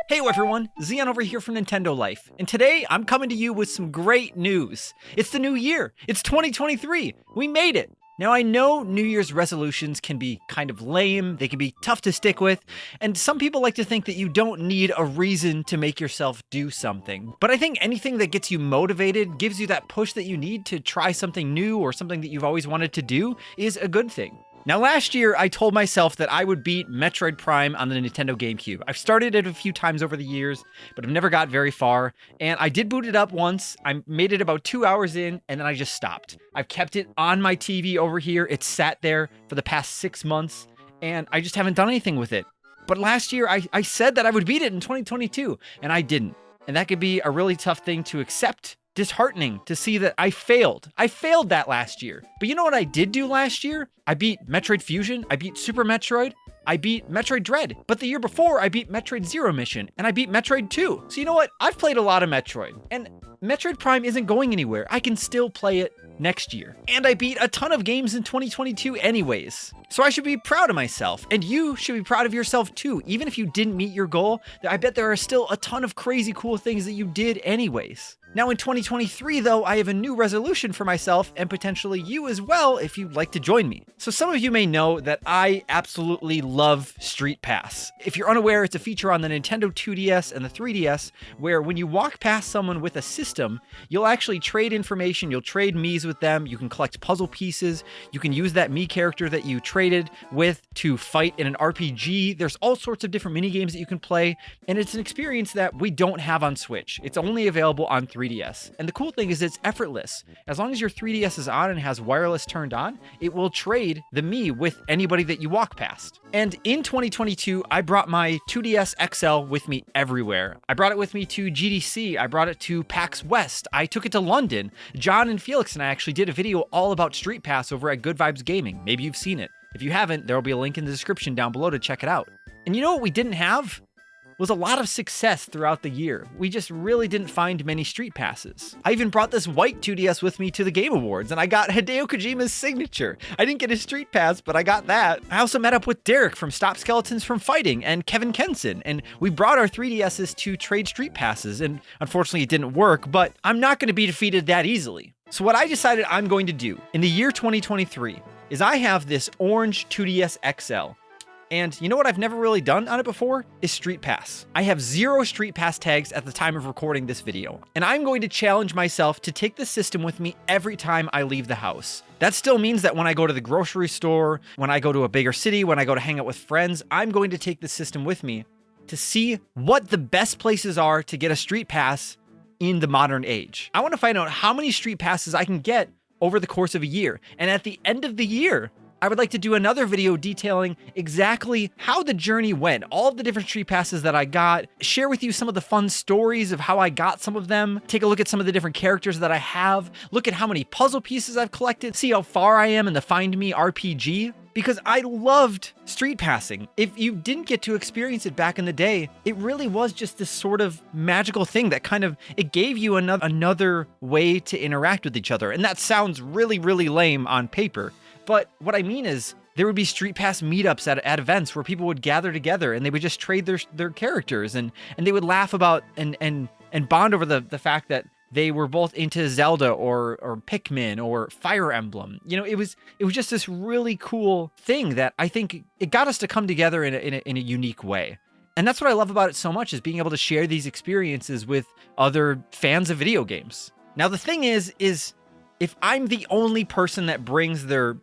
Hey everyone, Zion over here from Nintendo Life, and today I'm coming to you with some great news. It's the new year, it's 2023, we made it! Now I know New Year's resolutions can be kind of lame, they can be tough to stick with, and some people like to think that you don't need a reason to make yourself do something. But I think anything that gets you motivated, gives you that push that you need to try something new or something that you've always wanted to do, is a good thing. Now last year, I told myself that I would beat Metroid Prime on the Nintendo GameCube. I've started it a few times over the years, but I've never got very far, and I did boot it up once. I made it about 2 hours in, and then I just stopped. I've kept it on my TV over here. It's sat there for the past 6 months, and I just haven't done anything with it. But last year, I said that I would beat it in 2022, and I didn't. And that could be a really tough thing to accept. Disheartening to see that I failed. I failed that last year. But you know what I did do last year? I beat Metroid Fusion, I beat Super Metroid, I beat Metroid Dread. But the year before, I beat Metroid Zero Mission, and I beat Metroid 2. So you know what? I've played a lot of Metroid, and Metroid Prime isn't going anywhere. I can still play it next year. And I beat a ton of games in 2022 anyways. So I should be proud of myself, and you should be proud of yourself too. Even if you didn't meet your goal, I bet there are still a ton of crazy cool things that you did anyways. Now in 2023 though, I have a new resolution for myself and potentially you as well if you'd like to join me. So some of you may know that I absolutely love StreetPass. If you're unaware, it's a feature on the Nintendo 2DS and the 3DS where when you walk past someone with a system, you'll actually trade information, you'll trade Miis with them, you can collect puzzle pieces, you can use that Mii character that you traded with to fight in an RPG. There's all sorts of different mini games that you can play, and it's an experience that we don't have on Switch. It's only available on 3DS. And the cool thing is it's effortless. As long as your 3DS is on and has wireless turned on, it will trade the Mii with anybody that you walk past. And in 2022, I brought my 2DS XL with me everywhere. I brought it with me to GDC, I brought it to PAX West, I took it to London. John and Felix and I actually did a video all about StreetPass over at Good Vibes Gaming. Maybe you've seen it. If you haven't, there will be a link in the description down below to check it out. And you know what we didn't have? Was a lot of success throughout the year. We just really didn't find many Street Passes. I even brought this white 2DS with me to the Game Awards, and I got Hideo Kojima's signature. I didn't get his Street Pass, but I got that. I also met up with Derek from Stop Skeletons from Fighting and Kevin Kenson, and we brought our 3DSs to trade Street Passes, and unfortunately it didn't work, but I'm not going to be defeated that easily. So what I decided I'm going to do in the year 2023 is I have this orange 2DS XL. And you know what I've never really done on it before? Is Street Pass. I have 0 Street Pass tags at the time of recording this video. And I'm going to challenge myself to take the system with me every time I leave the house. That still means that when I go to the grocery store, when I go to a bigger city, when I go to hang out with friends, I'm going to take the system with me to see what the best places are to get a Street Pass in the modern age. I want to find out how many Street Passes I can get over the course of a year. And at the end of the year, I would like to do another video detailing exactly how the journey went, all of the different Street Passes that I got, share with you some of the fun stories of how I got some of them, take a look at some of the different characters that I have, look at how many puzzle pieces I've collected, see how far I am in the Find Me RPG, because I loved Street Passing. If you didn't get to experience it back in the day, it really was just this sort of magical thing that kind of, it gave you another way to interact with each other. And that sounds really, really lame on paper. But what I mean is, there would be Street Pass meetups at events where people would gather together and they would just trade their characters and they would laugh about and bond over the fact that they were both into Zelda or Pikmin or Fire Emblem. You know, it was just this really cool thing that I think it got us to come together in a unique way. And that's what I love about it so much, is being able to share these experiences with other fans of video games. Now the thing is if I'm the only person that brings their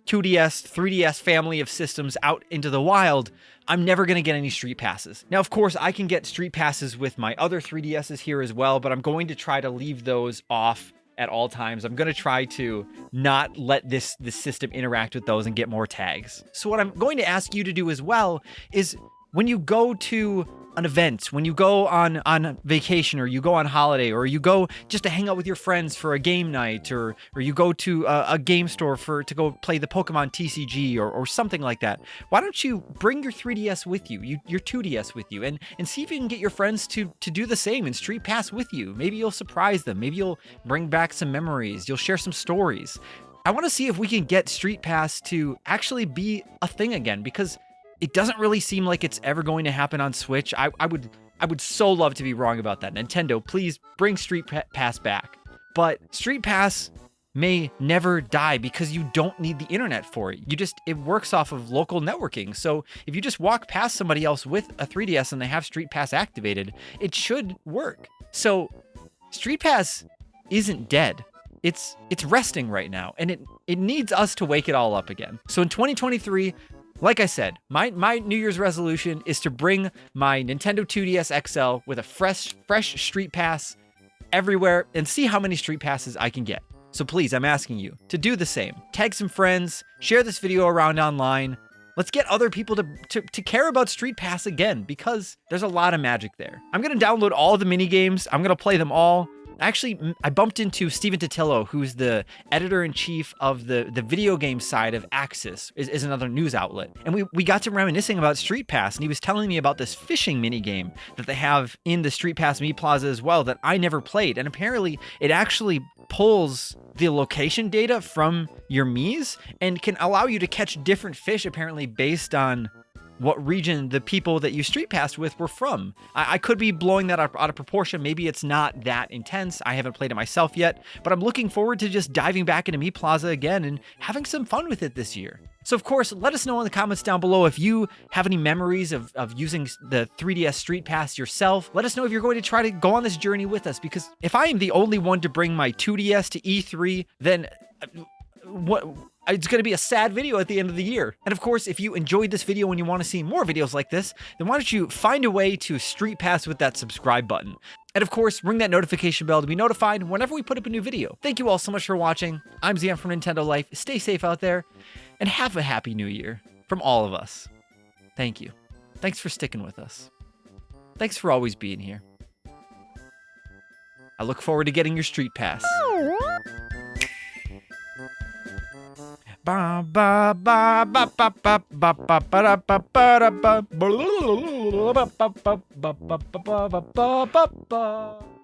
2DS, 3DS family of systems out into the wild, I'm never going to get any Street Passes. Now, of course, I can get Street Passes with my other 3DSs here as well, but I'm going to try to leave those off at all times. I'm going to try to not let this system interact with those and get more tags. So what I'm going to ask you to do as well is when you go to an event, when you go on vacation or you go on holiday or you go just to hang out with your friends for a game night or you go to a game store to go play the Pokemon TCG or something like that, why don't you bring your 3DS with you, your 2DS with you, and see if you can get your friends to do the same and Street Pass with you. Maybe you'll surprise them. Maybe you'll bring back some memories. You'll share some stories. I want to see if we can get Street Pass to actually be a thing again, because it doesn't really seem like it's ever going to happen on Switch. I would I would so love to be wrong about that. Nintendo, please bring Street Pass back. But Street Pass may never die because you don't need the internet for it. It works off of local networking. So if you just walk past somebody else with a 3DS and they have Street Pass activated, it should work. So Street Pass isn't dead. It's resting right now, and it needs us to wake it all up again. So in 2023, like I said, my New Year's resolution is to bring my Nintendo 2DS XL with a fresh Street Pass everywhere and see how many Street Passes I can get. So please, I'm asking you to do the same. Tag some friends, share this video around online. Let's get other people to care about Street Pass again, because there's a lot of magic there. I'm gonna download all the mini games. I'm gonna play them all. Actually, I bumped into Steven Totillo, who's the editor-in-chief of the video game side of Axis, is another news outlet. And we got to reminiscing about Street Pass, and he was telling me about this fishing minigame that they have in the Street Pass Meat Plaza as well that I never played. And apparently, it actually pulls the location data from your Miis and can allow you to catch different fish, apparently based on what region the people that you Street Passed with were from. I could be blowing that out of proportion. Maybe it's not that intense. I haven't played it myself yet, but I'm looking forward to just diving back into Meat Plaza again and having some fun with it this year. So of course, let us know in the comments down below if you have any memories of using the 3DS Street Pass yourself. Let us know if you're going to try to go on this journey with us, because if I am the only one to bring my 2DS to E3, then it's going to be a sad video at the end of the year. And of course, if you enjoyed this video and you want to see more videos like this, then why don't you find a way to Street Pass with that subscribe button. And of course, ring that notification bell to be notified whenever we put up a new video. Thank you all so much for watching. I'm Zion from Nintendo Life. Stay safe out there and have a happy new year from all of us. Thank you. Thanks for sticking with us. Thanks for always being here. I look forward to getting your Street Pass. Ba ba ba ba ba ba ba ba ba ba ba ba ba ba ba ba ba ba ba ba.